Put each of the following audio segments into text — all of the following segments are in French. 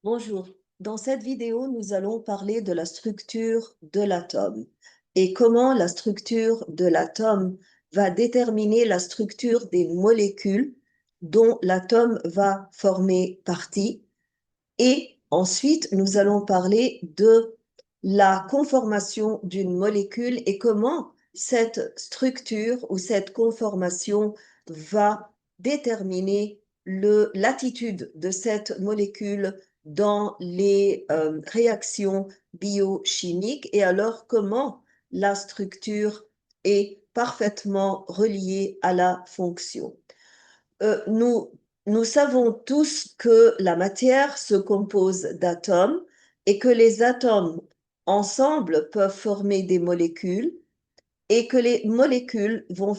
Bonjour. Dans cette vidéo, nous allons parler de la structure de l'atome et comment la structure de l'atome va déterminer la structure des molécules dont l'atome va former partie. Et ensuite, nous allons parler de la conformation d'une molécule et comment cette structure ou cette conformation va déterminer l'attitude de cette molécule dans les réactions biochimiques et alors comment la structure est parfaitement reliée à la fonction. Nous savons tous que la matière se compose d'atomes et que les atomes ensemble peuvent former des molécules et que les molécules vont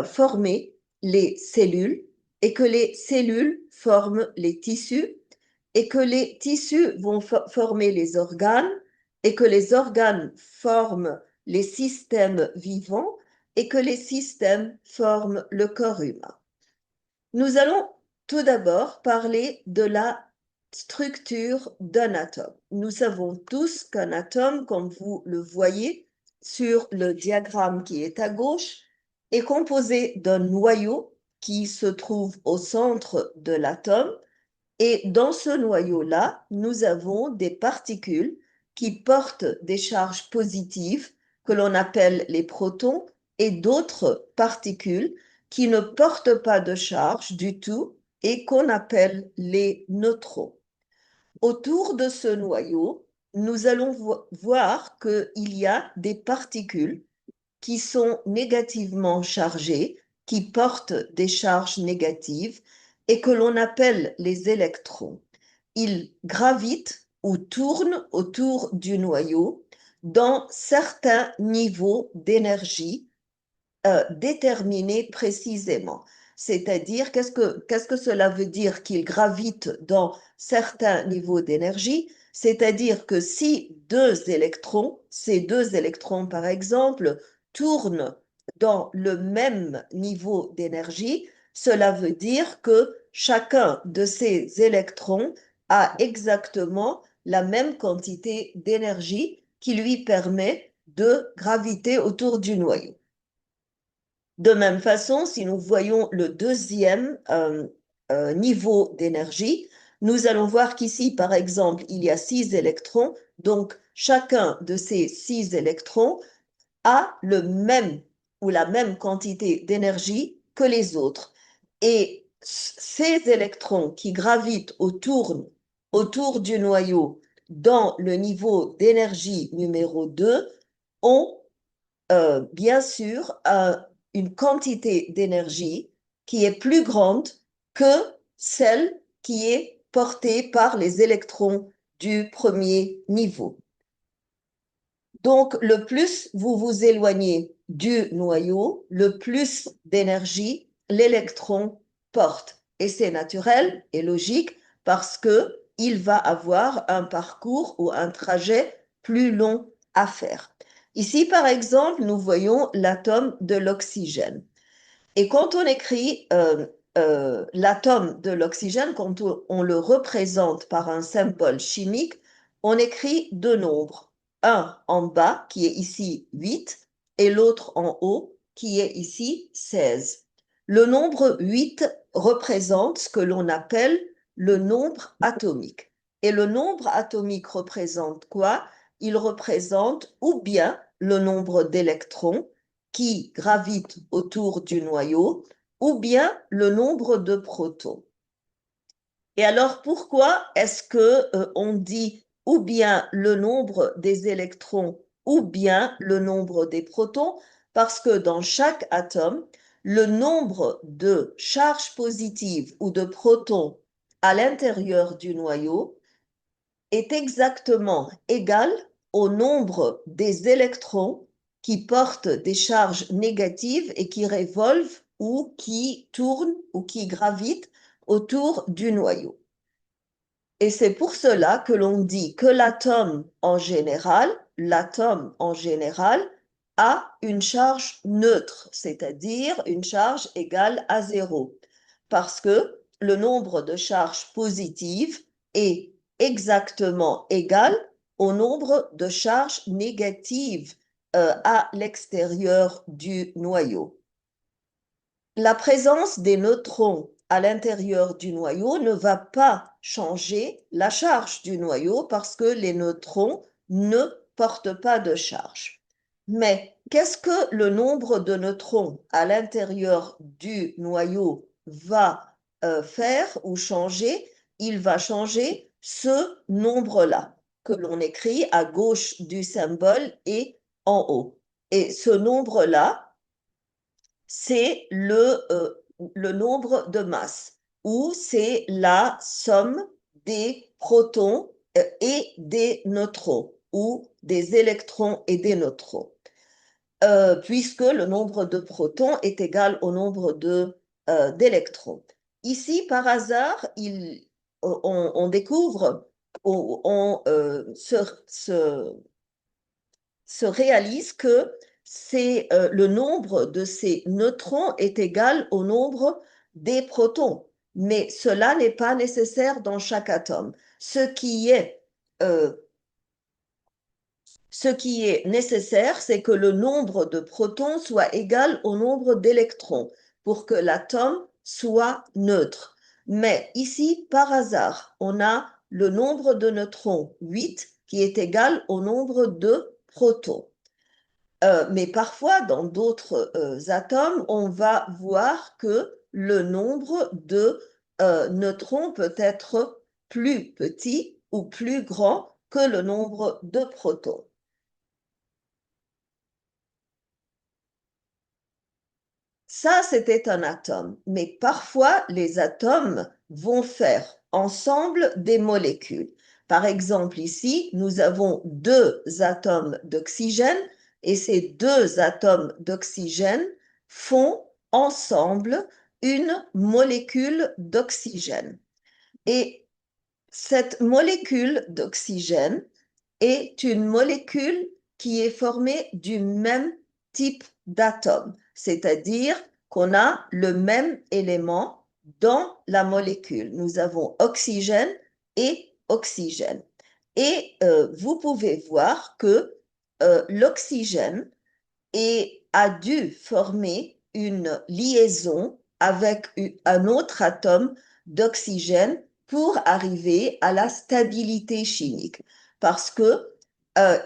former les cellules et que les cellules forment les tissus et que les tissus vont former les organes et que les organes forment les systèmes vivants et que les systèmes forment le corps humain. Nous allons tout d'abord parler de la structure d'un atome. Nous savons tous qu'un atome, comme vous le voyez sur le diagramme qui est à gauche, est composé d'un noyau qui se trouve au centre de l'atome. Et dans ce noyau-là, nous avons des particules qui portent des charges positives que l'on appelle les protons et d'autres particules qui ne portent pas de charge du tout et qu'on appelle les neutrons. Autour de ce noyau, nous allons voir qu'il y a des particules qui sont négativement chargées, qui portent des charges négatives et que l'on appelle les électrons. Ils gravitent ou tournent autour du noyau dans certains niveaux d'énergie déterminés précisément. C'est-à-dire, qu'est-ce que cela veut dire qu'ils gravitent dans certains niveaux d'énergie? C'est-à-dire que si ces deux électrons par exemple, tournent dans le même niveau d'énergie, cela veut dire que chacun de ces électrons a exactement la même quantité d'énergie qui lui permet de graviter autour du noyau. De même façon, si nous voyons le deuxième niveau d'énergie, nous allons voir qu'ici, par exemple, il y a 6 électrons, donc chacun de ces 6 électrons a le même ou la même quantité d'énergie que les autres. Et ces électrons qui gravitent autour du noyau dans le niveau d'énergie numéro 2 ont bien sûr une quantité d'énergie qui est plus grande que celle qui est portée par les électrons du premier niveau. Donc, le plus vous vous éloignez du noyau, le plus d'énergie l'électron porte. Et c'est naturel et logique parce que il va avoir un parcours ou un trajet plus long à faire. Ici, par exemple, nous voyons l'atome de l'oxygène. Et quand on écrit l'atome de l'oxygène, quand on le représente par un symbole chimique, on écrit deux nombres. Un en bas, qui est ici 8, et l'autre en haut, qui est ici 16. Le nombre 8 représente ce que l'on appelle le nombre atomique. Et le nombre atomique représente quoi? Il représente ou bien le nombre d'électrons, qui gravitent autour du noyau, ou bien le nombre de protons. Et alors, pourquoi est-ce que on dit ou bien le nombre des électrons ou bien le nombre des protons? Parce que dans chaque atome, le nombre de charges positives ou de protons à l'intérieur du noyau est exactement égal au nombre des électrons qui portent des charges négatives et qui revolvent ou qui tournent ou qui gravitent autour du noyau. Et c'est pour cela que l'on dit que l'atome en général a une charge neutre, c'est-à-dire une charge égale à zéro, parce que le nombre de charges positives est exactement égal au nombre de charges négatives à l'extérieur du noyau. La présence des neutrons à l'intérieur du noyau ne va pas changer la charge du noyau parce que les neutrons ne portent pas de charge. Mais qu'est-ce que le nombre de neutrons à l'intérieur du noyau va faire ou changer? Il va changer ce nombre-là que l'on écrit à gauche du symbole et en haut. Et ce nombre-là, c'est le nombre de masses, ou c'est la somme des protons et des neutrons, ou des électrons et des neutrons, puisque le nombre de protons est égal au nombre d'électrons. Ici, par hasard, on découvre, on se réalise que le nombre de ces neutrons est égal au nombre des protons. Mais cela n'est pas nécessaire dans chaque atome. Euh, ce qui est nécessaire, c'est que le nombre de protons soit égal au nombre d'électrons pour que l'atome soit neutre. Mais ici, par hasard, on a le nombre de neutrons 8 qui est égal au nombre de protons. Mais parfois, dans d'autres atomes, on va voir que le nombre de neutrons peut être plus petit ou plus grand que le nombre de protons. Ça, c'était un atome. Mais parfois, les atomes vont faire ensemble des molécules. Par exemple, ici, nous avons deux atomes d'oxygène et ces deux atomes d'oxygène font ensemble une molécule d'oxygène. Et cette molécule d'oxygène est une molécule qui est formée du même type d'atome, c'est-à-dire qu'on a le même élément dans la molécule. Nous avons oxygène et oxygène. Et vous pouvez voir que l'oxygène a dû former une liaison avec un autre atome d'oxygène pour arriver à la stabilité chimique. Parce que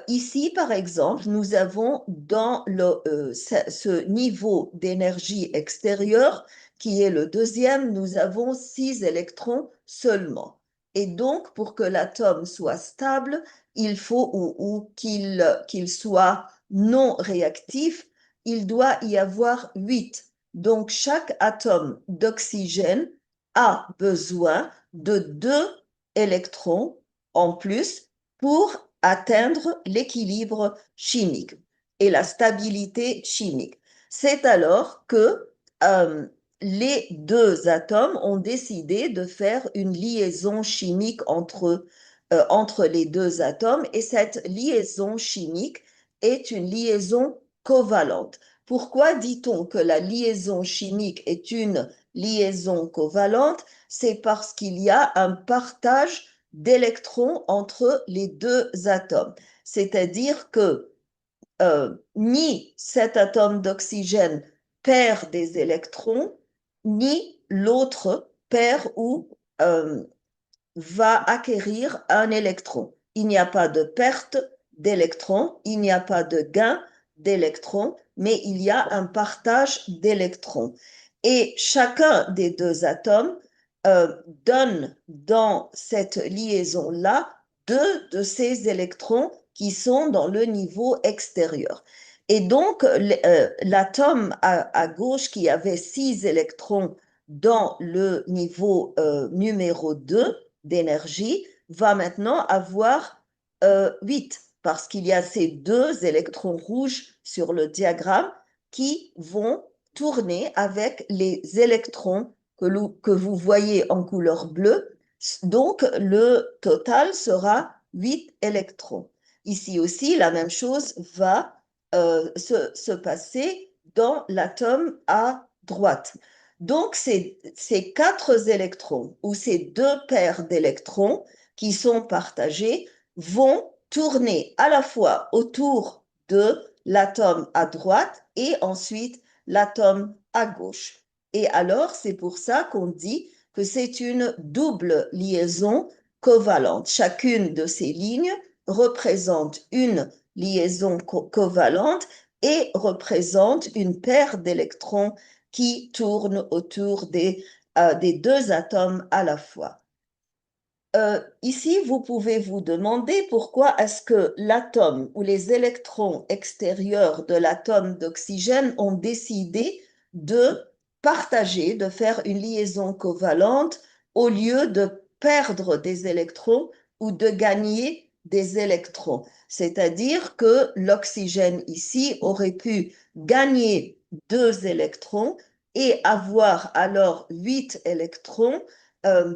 ici, par exemple, nous avons dans ce niveau d'énergie extérieure, qui est le deuxième, nous avons 6 électrons seulement. Et donc, pour que l'atome soit stable, il faut ou qu'il soit non réactif, il doit y avoir 8. Donc, chaque atome d'oxygène a besoin de 2 électrons en plus pour atteindre l'équilibre chimique et la stabilité chimique. C'est alors que les deux atomes ont décidé de faire une liaison chimique entre les deux atomes et cette liaison chimique est une liaison covalente. Pourquoi dit-on que la liaison chimique est une liaison covalente? C'est parce qu'il y a un partage d'électrons entre les deux atomes. C'est-à-dire que ni cet atome d'oxygène perd des électrons, ni l'autre perd ou va acquérir un électron. Il n'y a pas de perte d'électrons, il n'y a pas de gain d'électrons, mais il y a un partage d'électrons. Et chacun des deux atomes donne dans cette liaison-là deux de ces électrons qui sont dans le niveau extérieur. Et donc, l'atome à gauche qui avait 6 électrons dans le niveau numéro 2 d'énergie va maintenant avoir 8 parce qu'il y a ces deux électrons rouges sur le diagramme qui vont tourner avec les électrons que vous voyez en couleur bleue. Donc, le total sera 8 électrons. Ici aussi, la même chose va se passer dans l'atome à droite. Donc, ces quatre électrons ou ces deux paires d'électrons qui sont partagés vont tourner à la fois autour de l'atome à droite et ensuite l'atome à gauche. Et alors, c'est pour ça qu'on dit que c'est une double liaison covalente. Chacune de ces lignes représente une liaison covalente et représente une paire d'électrons qui tournent autour des deux atomes à la fois. Ici, vous pouvez vous demander pourquoi est-ce que l'atome ou les électrons extérieurs de l'atome d'oxygène ont décidé de partager, de faire une liaison covalente au lieu de perdre des électrons ou de gagner des électrons. C'est-à-dire que l'oxygène ici aurait pu gagner 2 électrons et avoir alors 8 électrons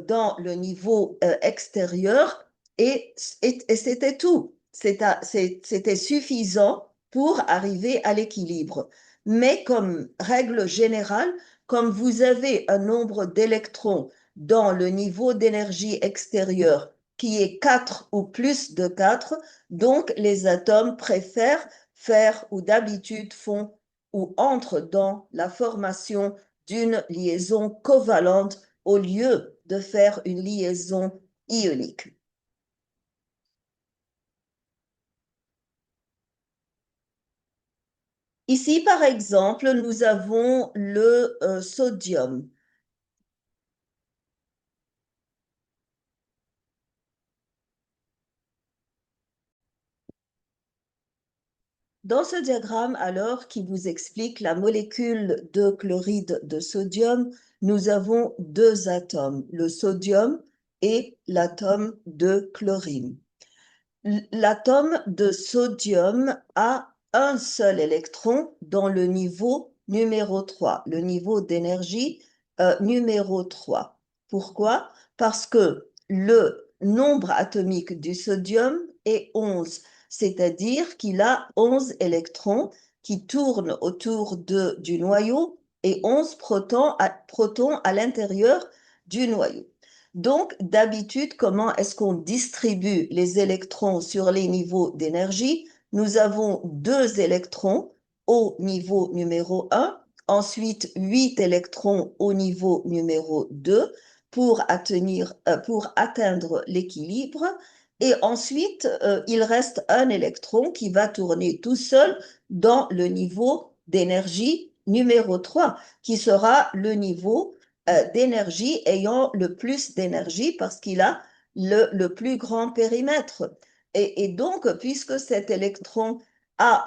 dans le niveau extérieur et c'était tout. C'était suffisant pour arriver à l'équilibre. Mais comme règle générale, comme vous avez un nombre d'électrons dans le niveau d'énergie extérieure qui est 4 ou plus de 4, donc les atomes préfèrent faire ou d'habitude font ou entrent dans la formation d'une liaison covalente au lieu de faire une liaison ionique. Ici, par exemple, nous avons le sodium. Dans ce diagramme, alors, qui vous explique la molécule de chloride de sodium, nous avons deux atomes, le sodium et l'atome de chlorine. L'atome de sodium a un seul électron dans le niveau numéro 3, le niveau d'énergie numéro 3. Pourquoi? Parce que le nombre atomique du sodium est 11, c'est-à-dire qu'il a 11 électrons qui tournent autour du noyau et 11 protons à l'intérieur du noyau. Donc, d'habitude, comment est-ce qu'on distribue les électrons sur les niveaux d'énergie? Nous avons 2 électrons au niveau numéro 1, ensuite 8 électrons au niveau numéro 2 pour atteindre l'équilibre. Et ensuite, il reste un électron qui va tourner tout seul dans le niveau d'énergie numéro 3, qui sera le niveau d'énergie ayant le plus d'énergie parce qu'il a le plus grand périmètre. Et donc, puisque cet électron a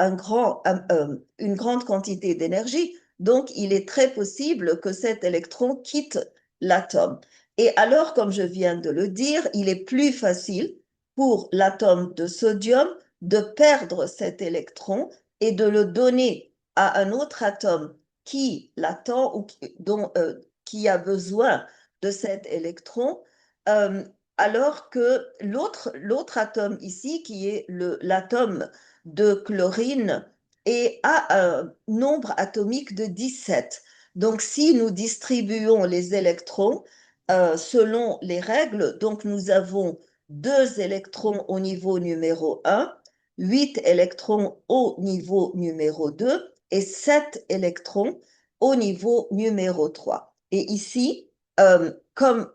une grande quantité d'énergie, donc il est très possible que cet électron quitte l'atome. Et alors, comme je viens de le dire, il est plus facile pour l'atome de sodium de perdre cet électron et de le donner à un autre atome qui l'attend ou qui a besoin de cet électron, euh, alors que l'autre atome ici, qui est l'atome de chlorine, a un nombre atomique de 17. Donc, si nous distribuons les électrons selon les règles, donc nous avons 2 électrons au niveau numéro 1, 8 électrons au niveau numéro 2 et 7 électrons au niveau numéro 3. Et ici, comme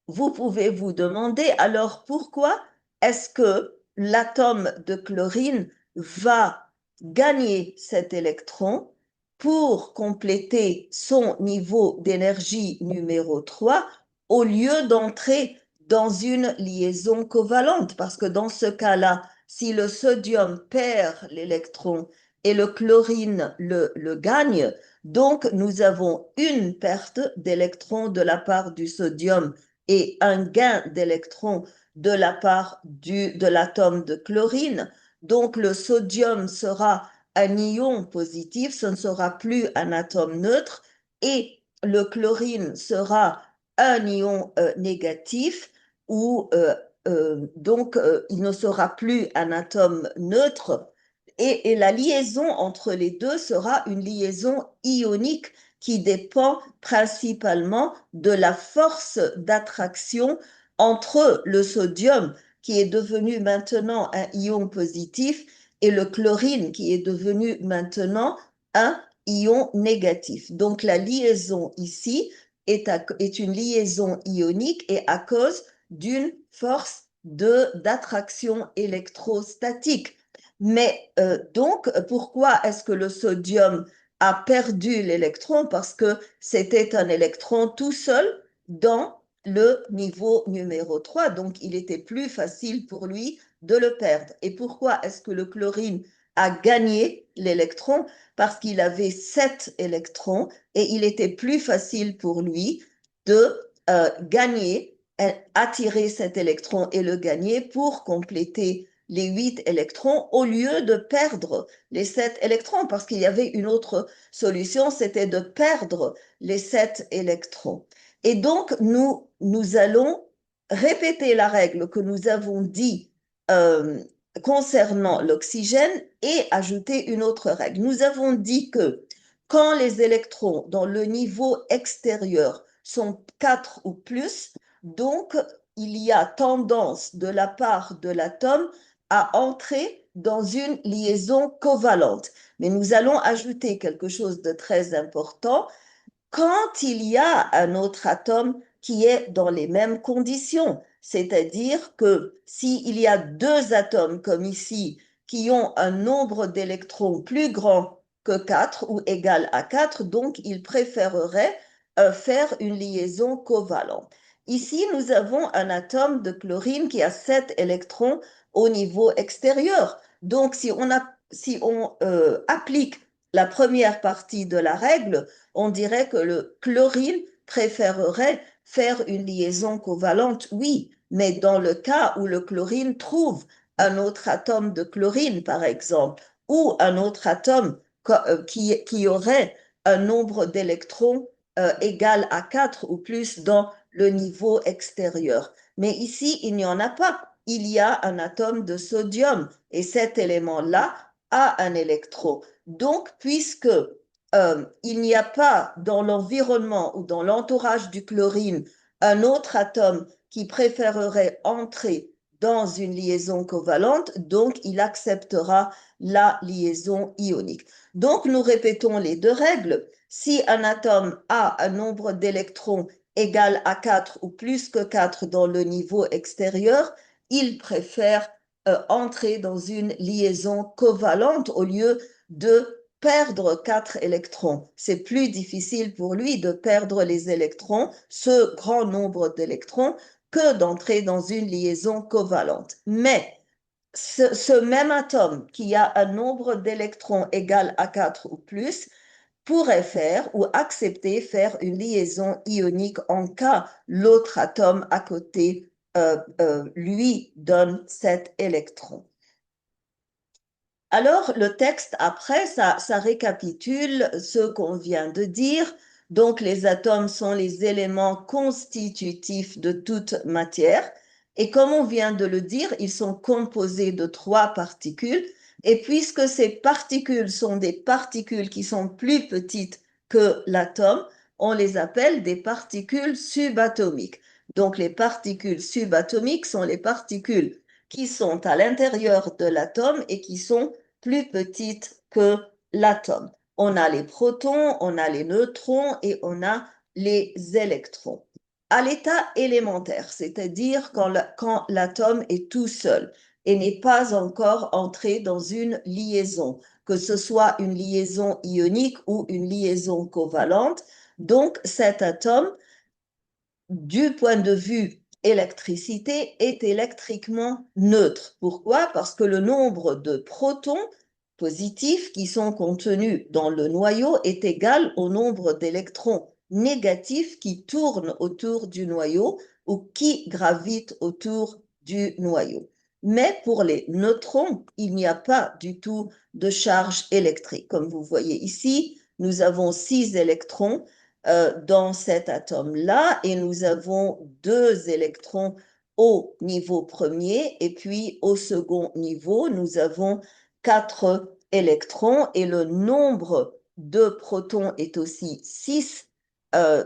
vous pouvez vous demander, alors pourquoi est-ce que l'atome de chlorine va gagner cet électron pour compléter son niveau d'énergie numéro 3 au lieu d'entrer dans une liaison covalente? Parce que dans ce cas-là, si le sodium perd l'électron et le chlorine le gagne, donc nous avons une perte d'électrons de la part du sodium et un gain d'électrons de la part de l'atome de chlorine. Donc le sodium sera un ion positif, ce ne sera plus un atome neutre, et le chlorine sera un ion négatif, ou donc il ne sera plus un atome neutre, et la liaison entre les deux sera une liaison ionique qui dépend principalement de la force d'attraction entre le sodium, qui est devenu maintenant un ion positif, et le chlorine, qui est devenu maintenant un ion négatif. Donc la liaison ici est une liaison ionique et à cause d'une force d'attraction électrostatique. Mais donc, pourquoi est-ce que le sodium a perdu l'électron? Parce que c'était un électron tout seul dans le niveau numéro 3, donc il était plus facile pour lui de le perdre. Et pourquoi est-ce que le chlorine a gagné l'électron? Parce qu'il avait 7 électrons et il était plus facile pour lui de gagner, attirer cet électron et le gagner pour compléter les 8 électrons au lieu de perdre les 7 électrons, parce qu'il y avait une autre solution, c'était de perdre les 7 électrons. Et donc, nous allons répéter la règle que nous avons dit concernant l'oxygène et ajouter une autre règle. Nous avons dit que quand les électrons dans le niveau extérieur sont 4 ou plus, donc il y a tendance de la part de l'atome à entrer dans une liaison covalente. Mais nous allons ajouter quelque chose de très important. Quand il y a un autre atome qui est dans les mêmes conditions, c'est-à-dire que s'il y a deux atomes comme ici qui ont un nombre d'électrons plus grand que 4 ou égal à 4, donc ils préféreraient faire une liaison covalente. Ici, nous avons un atome de chlorine qui a 7 électrons au niveau extérieur. Donc, si on applique la première partie de la règle, on dirait que le chlorine préférerait faire une liaison covalente, oui, mais dans le cas où le chlorine trouve un autre atome de chlorine, par exemple, ou un autre atome qui aurait un nombre d'électrons égal à 4 ou plus dans le niveau extérieur. Mais ici, il n'y en a pas. Il y a un atome de sodium et cet élément-là a un électron. Donc, puisque il n'y a pas dans l'environnement ou dans l'entourage du chlorine un autre atome qui préférerait entrer dans une liaison covalente, donc il acceptera la liaison ionique. Donc nous répétons les deux règles. Si un atome a un nombre d'électrons égal à 4 ou plus que 4 dans le niveau extérieur, il préfère entrer dans une liaison covalente au lieu de perdre 4 électrons. C'est plus difficile pour lui de perdre les électrons, ce grand nombre d'électrons, que d'entrer dans une liaison covalente. Mais ce même atome qui a un nombre d'électrons égal à 4 ou plus pourrait faire ou accepter faire une liaison ionique en cas l'autre atome à côté lui donne 7 électrons. Alors, le texte après, ça récapitule ce qu'on vient de dire. Donc, les atomes sont les éléments constitutifs de toute matière. Et comme on vient de le dire, ils sont composés de 3 particules. Et puisque ces particules sont des particules qui sont plus petites que l'atome, on les appelle des particules subatomiques. Donc, les particules subatomiques sont les particules qui sont à l'intérieur de l'atome et qui sont plus petites que l'atome. On a les protons, on a les neutrons et on a les électrons. À l'état élémentaire, c'est-à-dire quand l'atome est tout seul et n'est pas encore entré dans une liaison, que ce soit une liaison ionique ou une liaison covalente, donc cet atome, du point de vue électricité, est électriquement neutre. Pourquoi? Parce que le nombre de protons positifs qui sont contenus dans le noyau est égal au nombre d'électrons négatifs qui tournent autour du noyau ou qui gravitent autour du noyau. Mais pour les neutrons, il n'y a pas du tout de charge électrique. Comme vous voyez ici, nous avons 6 électrons dans cet atome-là et nous avons 2 électrons au niveau premier et puis au second niveau, nous avons 4 électrons et le nombre 2 protons est aussi 6.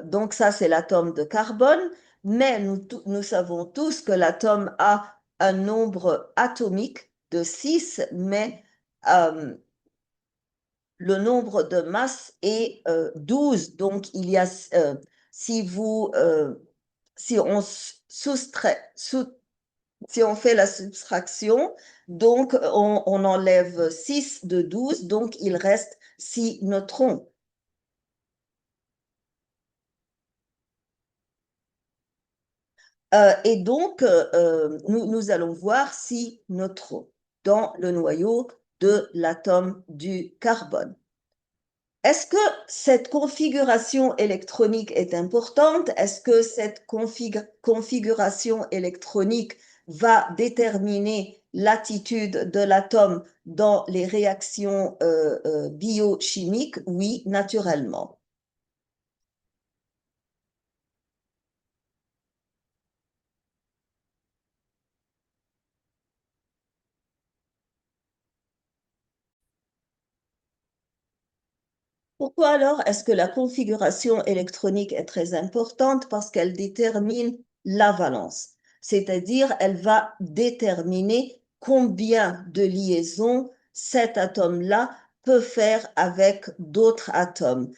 Donc ça, c'est l'atome de carbone. Mais nous savons tous que l'atome a un nombre atomique de 6, mais le nombre de masse est 12. Donc, si vous, si on soustrait, si on fait la soustraction, donc on enlève 6 de 12, donc il reste 6 neutrons. Et donc, nous allons voir 6 neutrons dans le noyau de l'atome du carbone. Est-ce que cette configuration électronique est importante? Est-ce que cette configuration électronique va déterminer l'attitude de l'atome dans les réactions biochimiques? Oui, naturellement. Pourquoi alors est-ce que la configuration électronique est très importante? Parce qu'elle détermine la valence, c'est-à-dire elle va déterminer combien de liaisons cet atome-là peut faire avec d'autres atomes.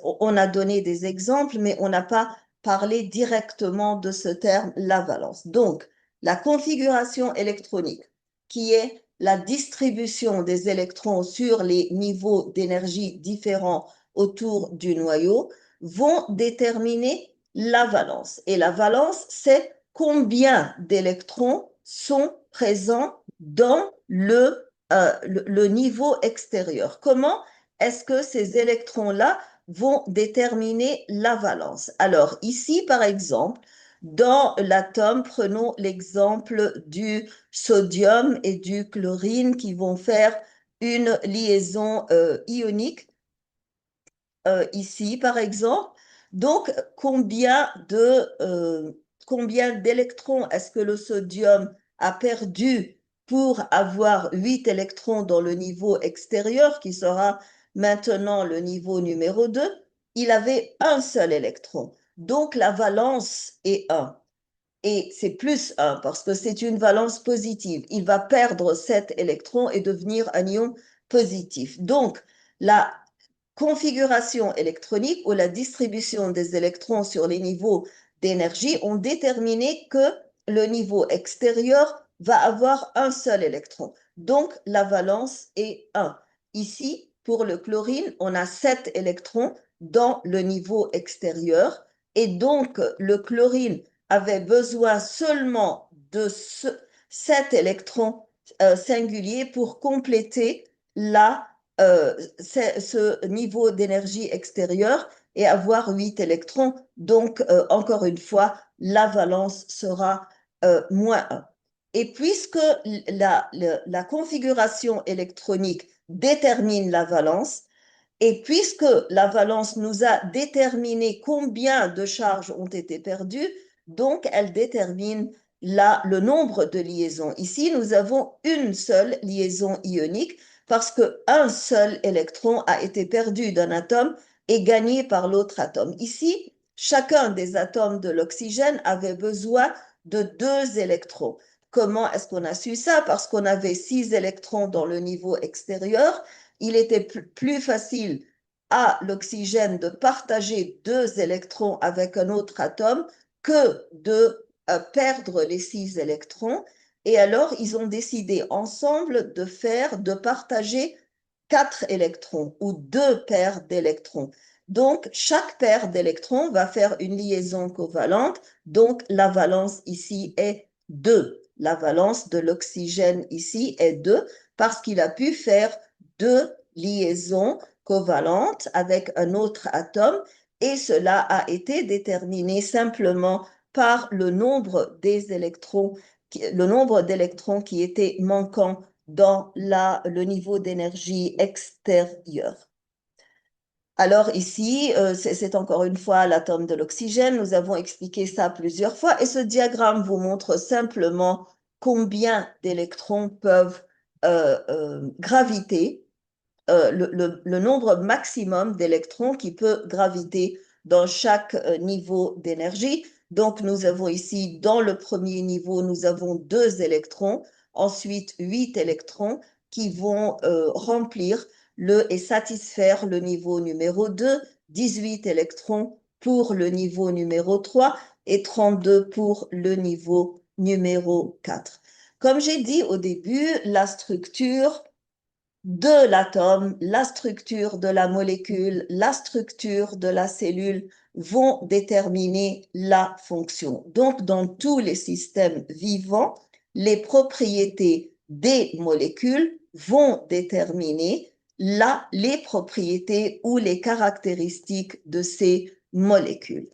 On a donné des exemples, mais on n'a pas parlé directement de ce terme, la valence. Donc, la configuration électronique, qui est la distribution des électrons sur les niveaux d'énergie différents autour du noyau, vont déterminer la valence. Et la valence, c'est combien d'électrons sont présents dans le niveau extérieur. Comment est-ce que ces électrons-là vont déterminer la valence? Alors ici, par exemple, dans l'atome, prenons l'exemple du sodium et du chlorine qui vont faire une liaison ionique ici, par exemple. Donc, combien d'électrons est-ce que le sodium a perdu pour avoir 8 électrons dans le niveau extérieur, qui sera maintenant le niveau numéro 2? Il avait un seul électron. Donc, la valence est 1. Et c'est plus 1 parce que c'est une valence positive. Il va perdre 7 électrons et devenir un ion positif. Donc, la configuration électronique ou la distribution des électrons sur les niveaux d'énergie ont déterminé que le niveau extérieur va avoir un seul électron. Donc, la valence est 1. Ici, pour le chlorine, on a 7 électrons dans le niveau extérieur et donc le chlorine avait besoin seulement de 7 électrons singuliers pour compléter ce niveau d'énergie extérieure et avoir 8 électrons. Donc, encore une fois, la valence sera moins 1. Et puisque la configuration électronique détermine la valence, et puisque la valence nous a déterminé combien de charges ont été perdues, donc elle détermine le nombre de liaisons. Ici, nous avons une seule liaison ionique parce qu'un seul électron a été perdu d'un atome et gagné par l'autre atome. Ici, chacun des atomes de l'oxygène avait besoin de 2 électrons. Comment est-ce qu'on a su ça? Parce qu'on avait 6 électrons dans le niveau extérieur. Il était plus facile à l'oxygène de partager 2 électrons avec un autre atome que de perdre les 6 électrons. Et alors, ils ont décidé ensemble de partager 4 électrons ou 2 paires d'électrons. Donc, chaque paire d'électrons va faire une liaison covalente. Donc, la valence ici est 2. La valence de l'oxygène ici est 2 parce qu'il a pu faire 2 liaisons covalentes avec un autre atome et cela a été déterminé simplement par le nombre d'électrons qui étaient manquants dans le niveau d'énergie extérieur. Alors ici, c'est encore une fois l'atome de l'oxygène. Nous avons expliqué ça plusieurs fois et ce diagramme vous montre simplement combien d'électrons peuvent graviter le nombre maximum d'électrons qui peut graviter dans chaque niveau d'énergie. Donc, nous avons ici, dans le premier niveau, nous avons 2 électrons, ensuite 8 électrons qui vont remplir et satisfaire le niveau numéro 2, 18 électrons pour le niveau numéro 3 et 32 pour le niveau numéro 4. Comme j'ai dit au début, la structure de l'atome, la structure de la molécule, la structure de la cellule vont déterminer la fonction. Donc, dans tous les systèmes vivants, les propriétés des molécules vont déterminer les propriétés ou les caractéristiques de ces molécules.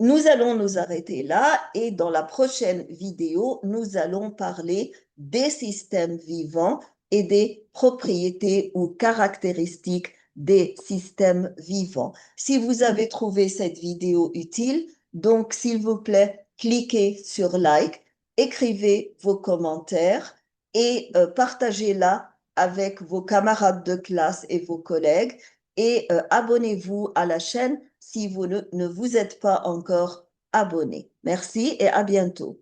Nous allons nous arrêter là et dans la prochaine vidéo, nous allons parler des systèmes vivants et des propriétés ou caractéristiques des systèmes vivants. Si vous avez trouvé cette vidéo utile, donc s'il vous plaît, cliquez sur like, écrivez vos commentaires et partagez-la avec vos camarades de classe et vos collègues et abonnez-vous à la chaîne si vous ne vous êtes pas encore abonné. Merci et à bientôt.